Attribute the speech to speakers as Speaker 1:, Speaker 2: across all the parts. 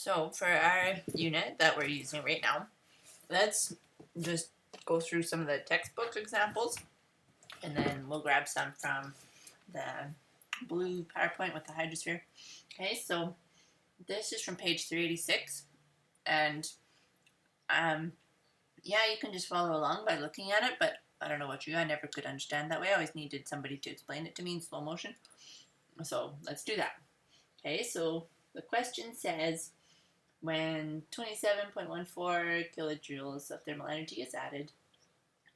Speaker 1: So for our unit that we're using right now, let's just go through some of the textbook examples, and then we'll grab some from the blue PowerPoint with the hydrosphere. Okay, so this is from page 386, and yeah, you can just follow along by looking at it, but I don't know what I never could understand that way. I always needed somebody to explain it to me in slow motion. So let's do that. Okay, so the question says, when 27.14 kilojoules of thermal energy is added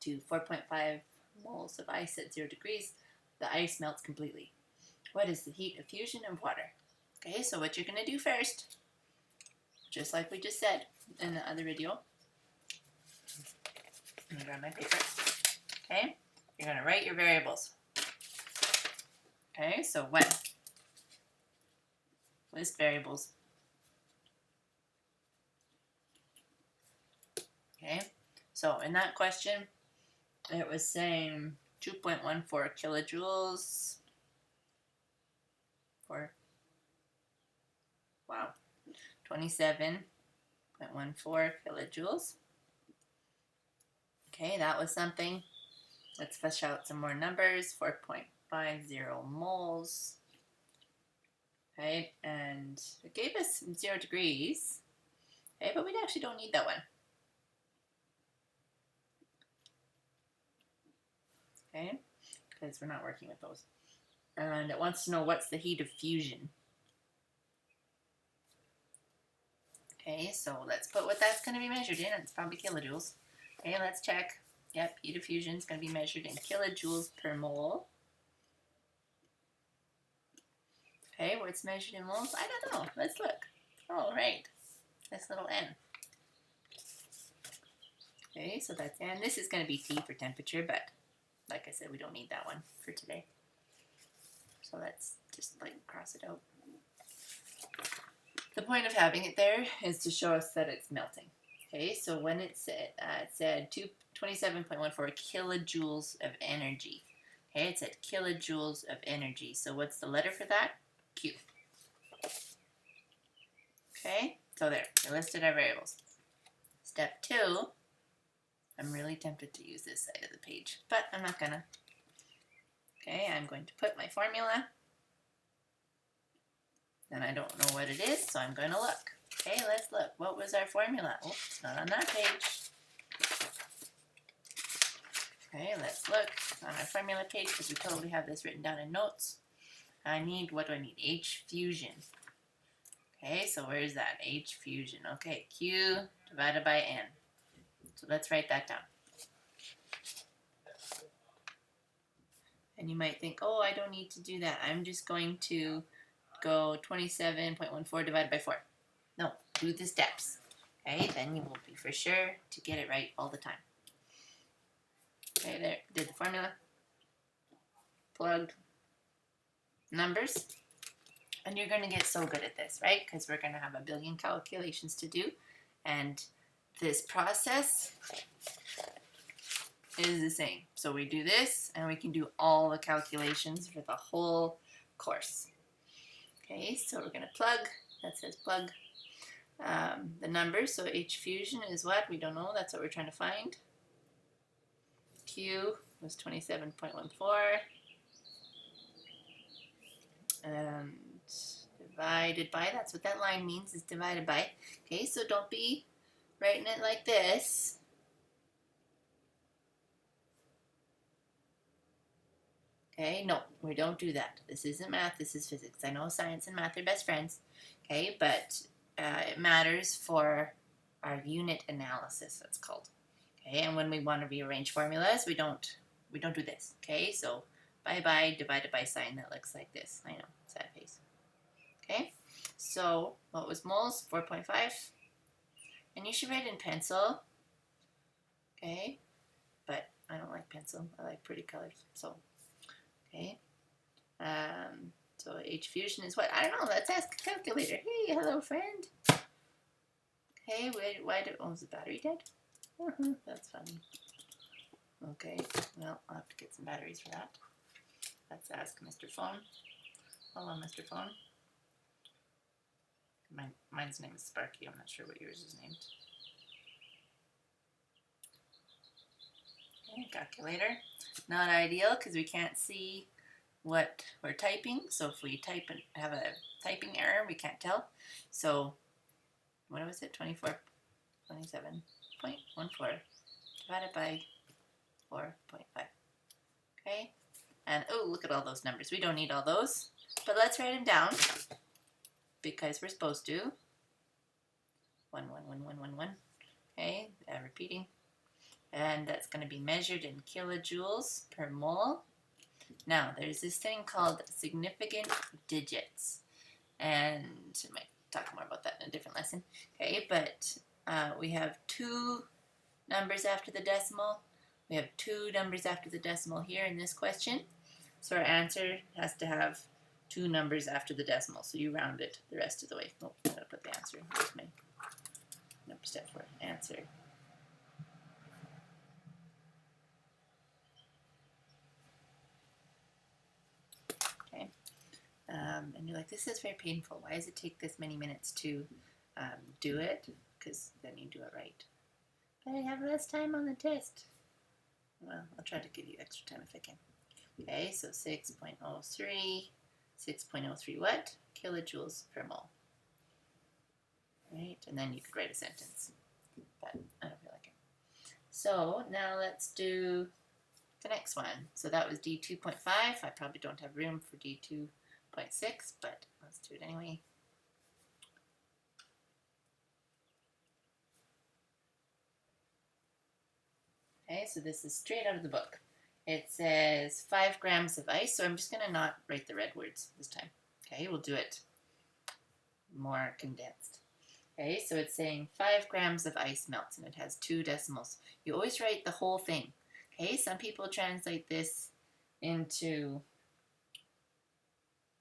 Speaker 1: to 4.5 moles of ice at 0 degrees, the ice melts completely. What is the heat of fusion of water? Okay, so what you're going to do first, just like we just said in the other video, let me grab my paper. Okay, you're going to write your variables. Okay, so when? List variables. Okay, so in that question, it was saying 2.14 kilojoules for, 27.14 kilojoules. Okay, that was something. Let's flesh out some more numbers. 4.50 moles. Okay, and it gave us 0 degrees. Okay, but we actually don't need that one. Okay, because we're not working with those. And it wants to know what's the heat of fusion. Okay, so let's put what that's going to be measured in. It's probably kilojoules. Okay, let's check. Yep, heat of fusion is going to be measured in kilojoules per mole. Okay, what's measured in moles? I don't know. Let's look. Oh, right. This little n. Okay, so that's n. This is going to be T for temperature, but like I said, we don't need that one for today. So let's just like cross it out. The point of having it there is to show us that it's melting. Okay, so when it said 27.14 kilojoules of energy. Okay, it said kilojoules of energy. So what's the letter for that? Q. Okay, so there, we listed our variables. Step 2, I'm really tempted to use this side of the page, but I'm not gonna. Okay, I'm going to put my formula, and I don't know what it is, so I'm going to look. Okay, let's look. What was our formula? Oh, it's not on that page. Okay, let's look on our formula page because we totally have this written down in notes. What do I need? H fusion. Okay, so where is that? H fusion. Okay, Q divided by N. So let's write that down. And you might think, oh, I don't need to do that. I'm just going to go 27.14 divided by 4. No, do the steps. Okay, then you will be for sure to get it right all the time. Okay, there, did the formula. Plugged numbers. And you're going to get so good at this, right? Because we're going to have a billion calculations to do. And this process is the same. So we do this, and we can do all the calculations for the whole course. Okay, so we're going to plug. That says plug. The numbers. So H fusion is what? We don't know. That's what we're trying to find. Q was 27.14. And divided by, that's what that line means, is divided by. Okay, so don't be writing it like this. Okay, no, we don't do that. This isn't math, this is physics. I know science and math are best friends, okay, but it matters for our unit analysis, that's called. Okay, and when we want to rearrange formulas, we don't do this. Okay, so bye-bye divided by sign that looks like this. I know, sad face. Okay, so what was moles? 4.5. And you should write in pencil. Okay, but I don't like pencil. I like pretty colors. So, okay. So H fusion is what? I don't know. Let's ask a calculator. Hey, hello, friend. Okay, why did, oh, is the battery dead? That's funny. Okay, well, I'll have to get some batteries for that. Let's ask Mr. Phone. Hello, Mr. Phone. Mine's name is Sparky. I'm not sure what yours is named. Okay, calculator. Not ideal because we can't see what we're typing. So if we type and have a typing error, we can't tell. So what was it? 27.14 divided by 4.5. Okay, and oh, look at all those numbers. We don't need all those, but let's write them down because we're supposed to. 1, 1, 1, 1, 1, 1. Okay, repeating. And that's going to be measured in kilojoules per mole. Now, there's this thing called significant digits. And I might talk more about that in a different lesson. Okay, but we have 2 numbers after the decimal. We have 2 numbers after the decimal here in this question. So our answer has to have 2 numbers after the decimal. So you round it the rest of the way. Oh, I'm going to put the answer. Here's my number step for answer. Okay. And you're like, this is very painful. Why does it take this many minutes to do it? Because then you do it right. But I have less time on the test. Well, I'll try to give you extra time if I can. Okay, so 6.03. 6.03 what? Kilojoules per mole. Right, and then you could write a sentence. But I don't feel like it. So now let's do the next one. So that was D2.5. I probably don't have room for D2.6, but let's do it anyway. Okay, so this is straight out of the book. It says 5 grams of ice, so I'm just going to not write the red words this time. Okay, we'll do it more condensed. Okay, so it's saying 5 grams of ice melts, and it has 2 decimals. You always write the whole thing. Okay, some people translate this into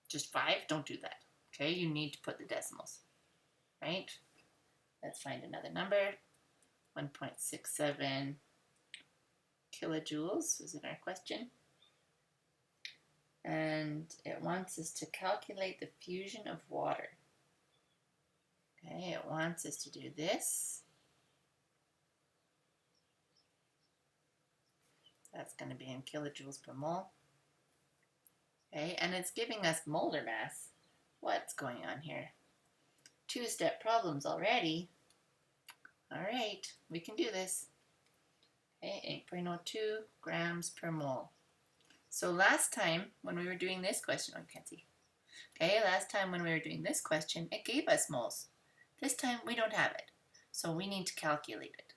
Speaker 1: just 5. Don't do that. Okay, you need to put the decimals. Right? Let's find another number. 1.67 kilojoules is in our question. And it wants us to calculate the fusion of water. Okay, it wants us to do this. That's going to be in kilojoules per mole. Okay, and it's giving us molar mass. What's going on here? 2-step problems already. All right, we can do this. Okay, 8.02 grams per mole. So last time when we were doing this question, oh, you can't see. Okay, last time when we were doing this question, it gave us moles. This time we don't have it, so we need to calculate it.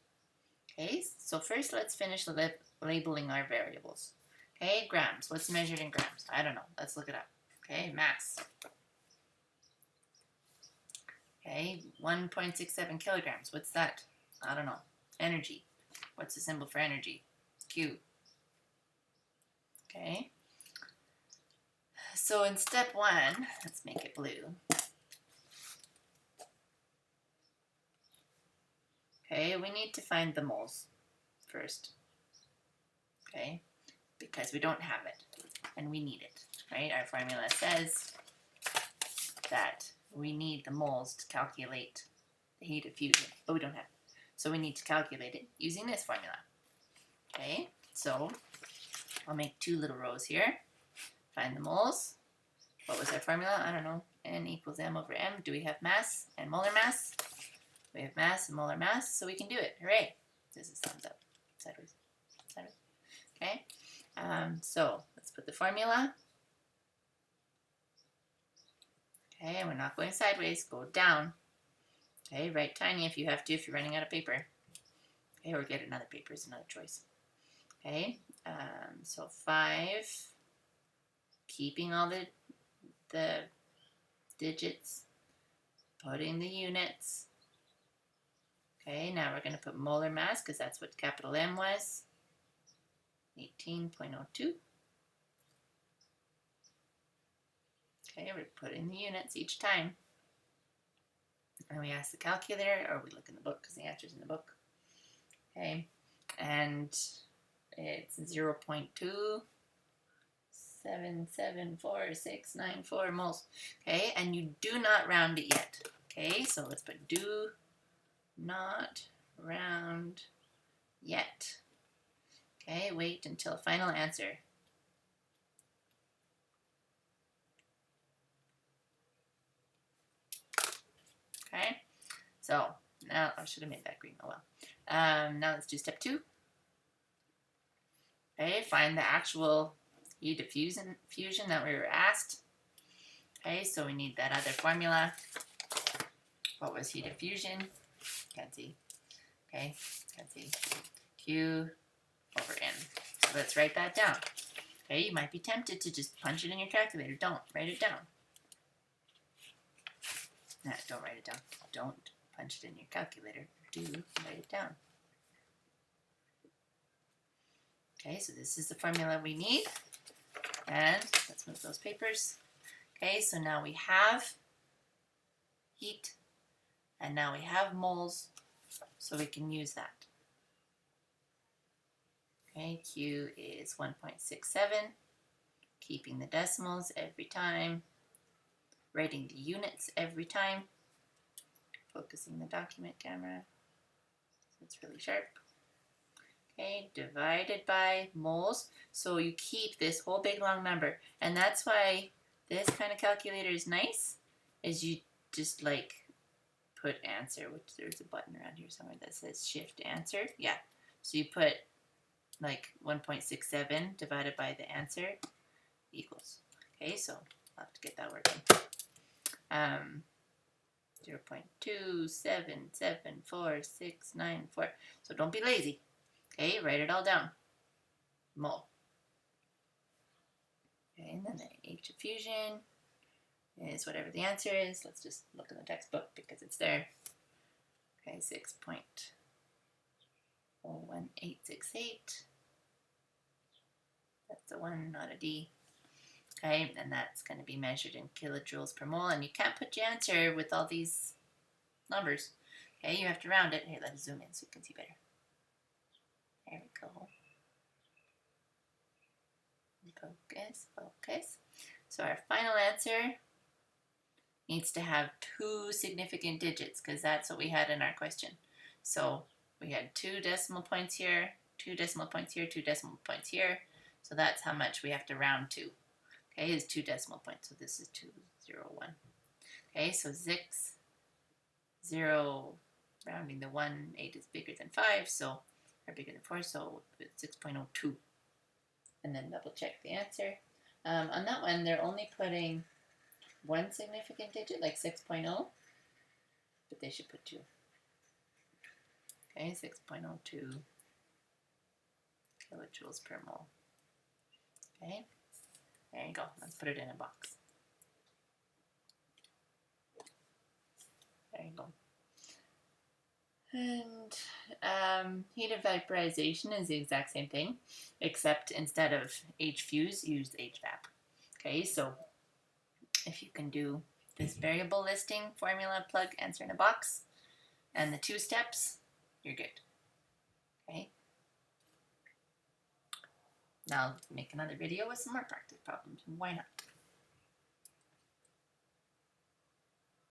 Speaker 1: Okay, so first let's finish labeling our variables. Okay, grams. What's measured in grams? I don't know. Let's look it up. Okay, mass. Okay, 1.67 kilograms. What's that? I don't know. Energy. What's the symbol for energy? Q. Okay. So in step 1, let's make it blue. Okay, we need to find the moles first. Okay, because we don't have it and we need it, right? Our formula says that we need the moles to calculate the heat of fusion, but we don't have it. So we need to calculate it using this formula. Okay, so I'll make 2 little rows here. Find the moles. What was our formula? I don't know. N equals M over M. Do we have mass and molar mass? We have mass and molar mass, so we can do it. Hooray! This is thumbs up. Sideways. Sideways. Okay. So let's put the formula. Okay, and we're not going sideways. Go down. Okay, write tiny if you have to, if you're running out of paper. Okay, or get another paper is another choice. Okay, so 5, keeping all the digits, putting the units. Okay, now we're going to put molar mass because that's what capital M was. 18.02. Okay, we're putting the units each time. And we ask the calculator, or we look in the book because the answer's in the book. Okay, and it's 0.2774694 moles. Okay, and you do not round it yet. Okay, so let's put do not round yet. Okay, wait until final answer. Okay, so now I should have made that green. Oh well. Now let's do step 2. Okay, find the actual heat diffusion that we were asked. Okay, so we need that other formula. What was heat diffusion? Can't see. Okay, can't see. Q over N. So let's write that down. Okay, you might be tempted to just punch it in your calculator. Don't. Write it down. No, don't write it down. Don't punch it in your calculator. Do write it down. Okay, so this is the formula we need. And let's move those papers. Okay, so now we have heat, and now we have moles, so we can use that. Okay, Q is 1.67, keeping the decimals every time, writing the units every time, focusing the document camera, so it's really sharp. Okay, divided by moles, so you keep this whole big long number, and that's why this kind of calculator is nice, is you just like put answer, which there's a button around here somewhere that says shift answer. Yeah, so you put like 1.67 divided by the answer equals. Okay, so I'll have to get that working. 0.2774694. So don't be lazy. Okay, write it all down. Mole. Okay, and then the H diffusion is whatever the answer is. Let's just look in the textbook because it's there. Okay, 6.01868. That's a 1, not a D. Okay, and that's going to be measured in kilojoules per mole. And you can't put your answer with all these numbers. Okay, you have to round it. Here, let's zoom in so you can see better. There we go. Focus, focus. So our final answer needs to have 2 significant digits because that's what we had in our question. So we had 2 decimal points here, 2 decimal points here, 2 decimal points here. So that's how much we have to round to. Okay, is 2 decimal points. So this is 201. Okay, so 6, 0, rounding the 1, 8 is bigger than 5, so or bigger than 4, so it's 6.02. And then double check the answer. On that one, they're only putting 1 significant digit, like 6.0, but they should put 2. Okay, 6.02 kilojoules per mole. Okay, there you go. Let's put it in a box. There you go. And heat of vaporization is the exact same thing, except instead of HFuse, use HVAP. Okay, so if you can do this variable listing formula, plug, answer in a box, and the 2 steps, you're good. Okay. Now I'll make another video with some more practice problems. Why not?